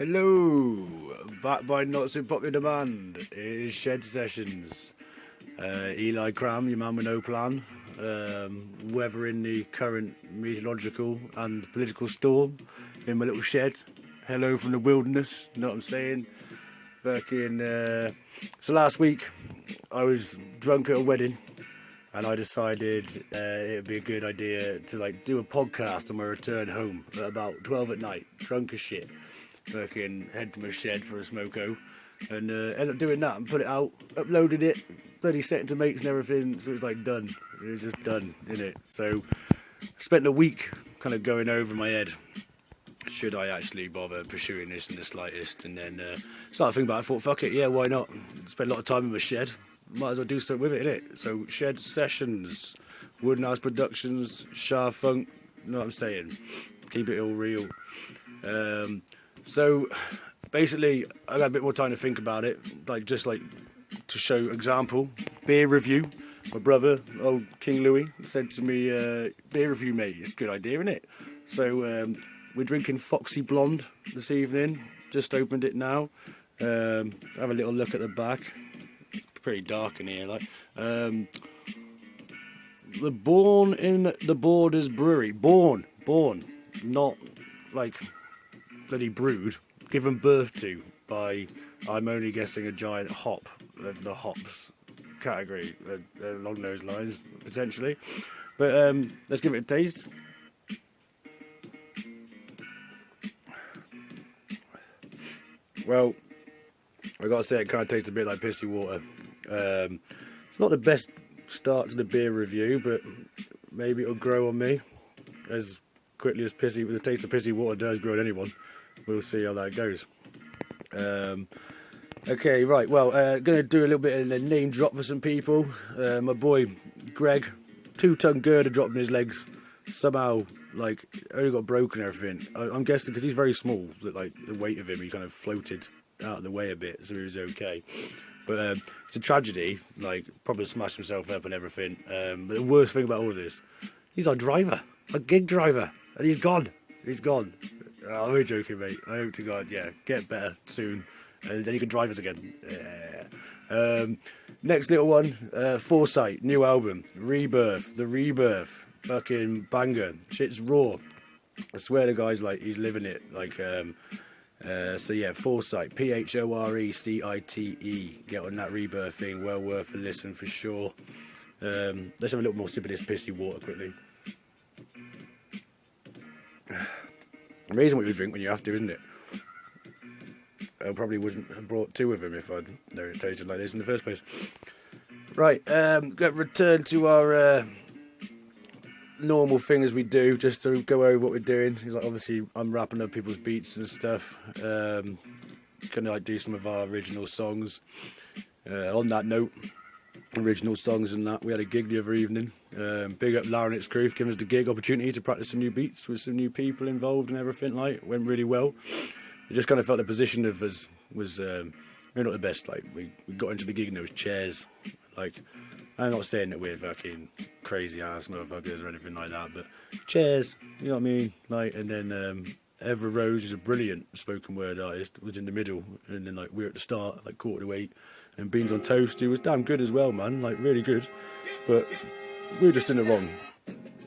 Hello, back by not so popular demand. It is Shed Sessions. Elah Kram, your man with no plan. Weathering the current meteorological and political storm in my little shed. Hello from the wilderness, you know what I'm saying? So last week I was drunk at a wedding and I decided it'd be a good idea to do a podcast on my return home at about 12 at night, drunk as shit. Head to my shed for a smoko and ended up doing that and put it out, uploaded it, bloody set it to mates and everything, so it was done. It was just done, innit? So I spent a week kind of going over my head, should I actually bother pursuing this in the slightest, and then started thinking about it. I thought, fuck it, yeah, why not? Spent a lot of time in my shed, might as well do something with it, innit? So Shed Sessions, Wooden House Productions, Shah Funk, you know what I'm saying? Keep it all real. So basically, I had a bit more time to think about it, just to show example. Beer review. My brother, old King Louis, said to me, beer review, mate, it's a good idea, isn't it? So we're drinking Foxy Blonde this evening. Just opened it now. Have a little look at the back. Pretty dark in here, the Born in the Borders Brewery. Born, not bloody brewed, given birth to by, I'm only guessing, a giant hop of the hops category, along those lines, potentially. But let's give it a taste. Well, I gotta say, it kind of tastes a bit like pissy water. It's not the best start to the beer review, but maybe it'll grow on me as quickly as the taste of pissy water does grow on anyone. We'll see how that goes. Okay, right, well, going to do a little bit of a name drop for some people. My boy Greg, 2-ton girder dropped in his legs. Somehow, only got broken and everything. I'm guessing because he's very small, that the weight of him, he kind of floated out of the way a bit, so he was okay. But it's a tragedy, probably smashed himself up and everything. But the worst thing about all of this, he's our driver, a gig driver, and he's gone. I'm only joking, mate. I hope to God, yeah, get better soon, and then you can drive us again. Yeah. Next little one, Foresight, new album, Rebirth, The Rebirth, fucking banger, shit's raw. I swear the guy's he's living it, so yeah, Foresight, P-H-O-R-E-C-I-T-E, get on that Rebirth thing, well worth a listen for sure. Let's have a little more sip of this pissy water quickly. Amazing what you drink when you have to, isn't it? I probably wouldn't have brought two of them if I'd known it tasted like this in the first place. Right, return to our normal thing as we do, just to go over what we're doing. Obviously, I'm wrapping up people's beats and stuff. Gonna do some of our original songs. On that note, original songs and that, we had a gig the other evening. Big up Larynx crew for giving us the gig opportunity to practice some new beats with some new people involved and everything. Went really well. It just kind of felt the position of us was not the best. We got into the gig and there was chairs. I'm not saying that we're fucking crazy ass motherfuckers or anything like that, but chairs, you know what I mean? And then Ever Rose is a brilliant spoken word artist, was in the middle, and then we were at the start, 7:45, and Beans on Toast, he was damn good as well, man, really good, but we were just in the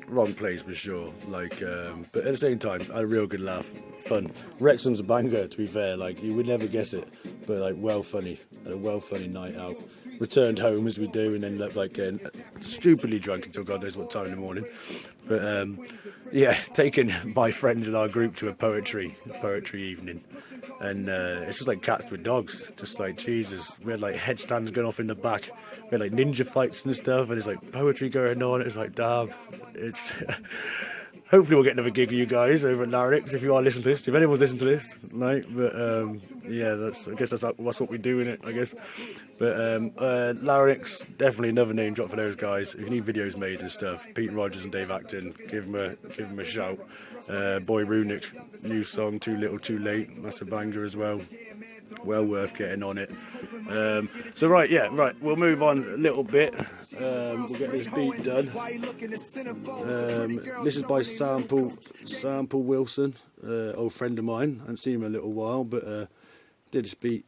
wrong place for sure. But at the same time, I had a real good laugh, fun. Wrexham's a banger, to be fair. You would never guess it, but well funny. Had a well funny night out. Returned home as we do, and ended up stupidly drunk until God knows what time in the morning. But yeah, taking my friends in our group to a poetry evening, and it's just cats with dogs. Just Jesus, we had headstands going off in the back. We had ninja fights and stuff, and it's poetry going on. It's damn. It's hopefully we'll get another gig with you guys over at Larynx if you are listening to this. If anyone's listening to this, right? But yeah, I guess that's what we do in it, I guess. But Larynx, definitely another name drop for those guys. If you need videos made and stuff, Pete Rogers and Dave Acton, give them a shout. Boy Runic, new song, Too Little Too Late, that's a banger as well. Well worth getting on it. So right, we'll move on a little bit. We'll get this beat done. This is by Sample Wilson, old friend of mine. I haven't seen him in a little while, but did this beat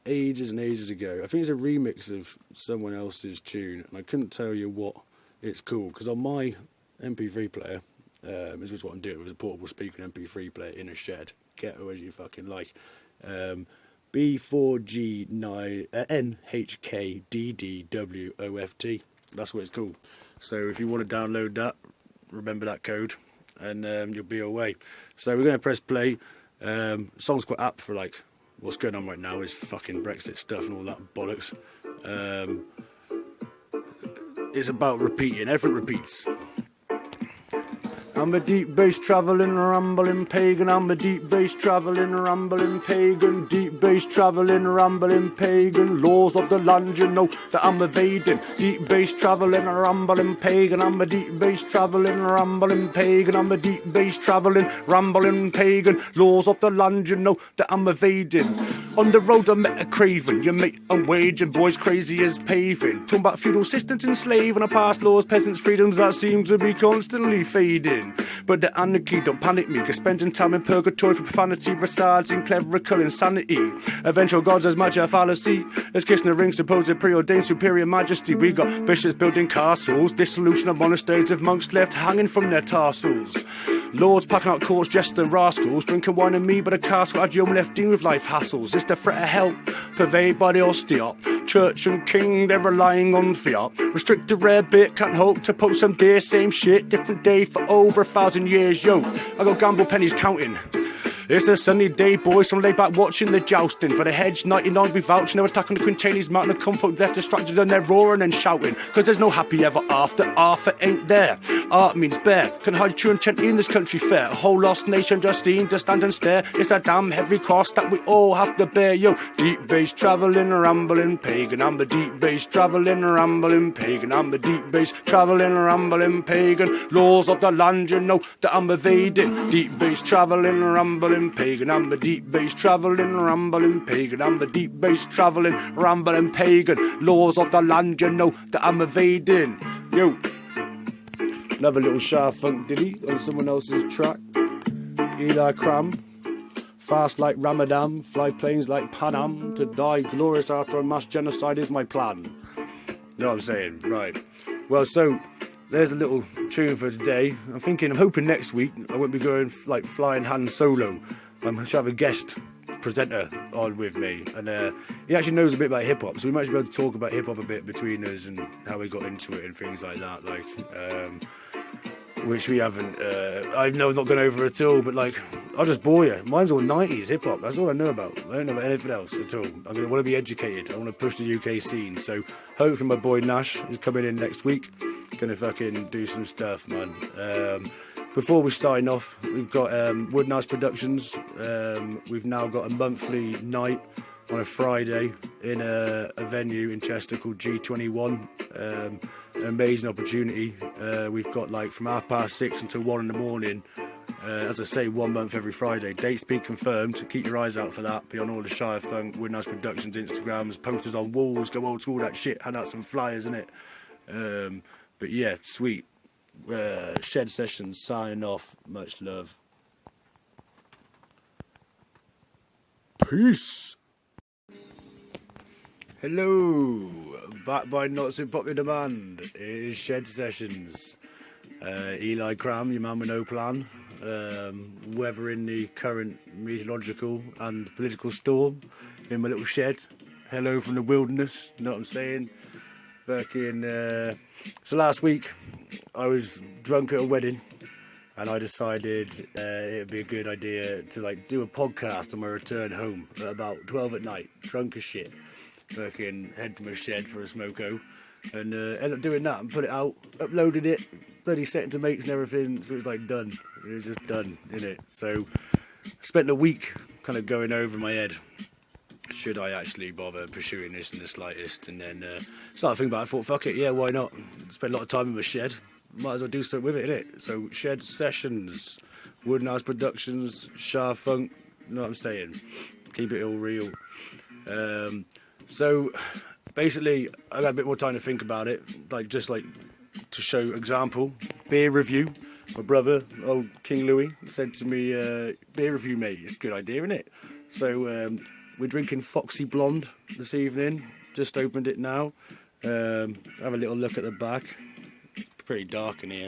ages and ages ago. I think it's a remix of someone else's tune, and I couldn't tell you what it's called, because on my MP3 player, this is what I'm doing with a portable speaker and MP3 player in a shed, ghetto as you fucking like, B4G9NHKDDWOFT, that's what it's called. So if you want to download that, remember that code, and you'll be away. So we're going to press play. The song's quite apt for like what's going on right now is fucking Brexit stuff and all that bollocks. It's about repeating, everything repeats. I'm a deep bass travelling, rambling pagan. I'm a deep bass travelling, rambling pagan. Deep bass travelling, rambling pagan. Laws of the land, you know that I'm evading. Deep bass travelling, rambling pagan. I'm a deep bass travelling, rambling pagan. I'm a deep bass travelling, rambling pagan. Laws of the land, you know that I'm evading. On the road I met a craven, you mate I'm waging, boys crazy as paving. Talking about feudal systems enslaving, and past laws, peasants' freedoms that seem to be constantly fading. But the anarchy don't panic me, cause spending time in purgatory for profanity resides in clerical insanity. Eventual gods as much a fallacy as kissing the ring, supposed preordained superior majesty. We got bishops building castles, dissolution of monasteries of monks left hanging from their tassels. Lords packing out courts, just the rascals, drinking wine and me, but a castle had you left in with life hassles. It's the threat of hell, pervaded by the osteop. Church and king, they're relying on fiat. Restrict the rare bit, can't hope to post some beer, same shit, different day for over 1,000 years. Yo, I got gamble pennies counting. It's a sunny day, boys, some lay back watching the jousting. For the hedge, 99 we vouch, no attack on the Quintani's mountain of comfort left distracted and they're roaring and shouting. Cause there's no happy ever after, Arthur ain't there. Art means bear, can hide true intent in this country fair. A whole lost nation just seem to stand and stare. It's a damn heavy cost that we all have to bear. Yo, deep bass travelling, rambling pagan. I'm the deep bass travelling, rambling pagan. I'm the deep bass travelling, rambling pagan. Laws of the land, you know that I'm evading. Deep bass travelling, rambling pagan. I'm the deep bass travelling, rambling pagan. I'm the deep bass travelling, rambling pagan. Laws of the land, you know that I'm evading. Yo, another little Shah Funk ditty on someone else's track. Elah Kram. Fast like Ramadan, fly planes like Panam. To die glorious after a mass genocide is my plan. You know what I'm saying? Right. Well, so there's a little tune for today. I'm hoping next week I won't be going like flying Han Solo. I should have a guest presenter on with me, and he actually knows a bit about hip hop, so we might be able to talk about hip hop a bit between us and how we got into it and things like that. Like, which we haven't. I've not gone over at all. But like, I'll just bore you. Mine's all 90s hip hop. That's all I know about. I don't know about anything else at all. I'm gonna want to be educated. I want to push the UK scene. So hopefully my boy Nash is coming in next week. Gonna fucking do some stuff, man. Before we starting off, we've got Wood Nice Productions. We've now got a monthly night on a Friday in a venue in Chester called G21. An amazing opportunity. We've got like from 6:30 until 1 in the morning. As I say, 1 month every Friday. Dates be confirmed. Keep your eyes out for that. Be on all the Shire Funk, Wood Nice Productions Instagrams, posters on walls, go old school that shit, hand out some flyers in it. But yeah, sweet. Shed Sessions signing off. Much love. Peace. Hello. Back by not so popular demand. It is Shed Sessions. Elah Kram, your man with no plan. Weathering the current meteorological and political storm in my little shed. Hello from the wilderness. You know what I'm saying? Fucking. So last week I was drunk at a wedding, and I decided it'd be a good idea to like do a podcast on my return home at about 12 at night, drunk as shit. Fucking head to my shed for a smoko, and ended up doing that and put it out, uploaded it, bloody sent it to mates and everything, so it was like done. It was just done, innit? So I spent a week kind of going over my head. Should I actually bother pursuing this in the slightest? And then started thinking about it. I thought, fuck it, yeah, why not? Spent a lot of time in my shed. Might as well do something with it, innit? So, Shed Sessions. Woodenhouse Productions, Shah Funk. You know what I'm saying? Keep it all real. So basically, I got a bit more time to think about it, just to show example. Beer review. My brother, old King Louis, said to me, beer review, mate, it's a good idea, isn't it? So we're drinking Foxy Blonde this evening. Just opened it now. Have a little look at the back. Pretty dark in here.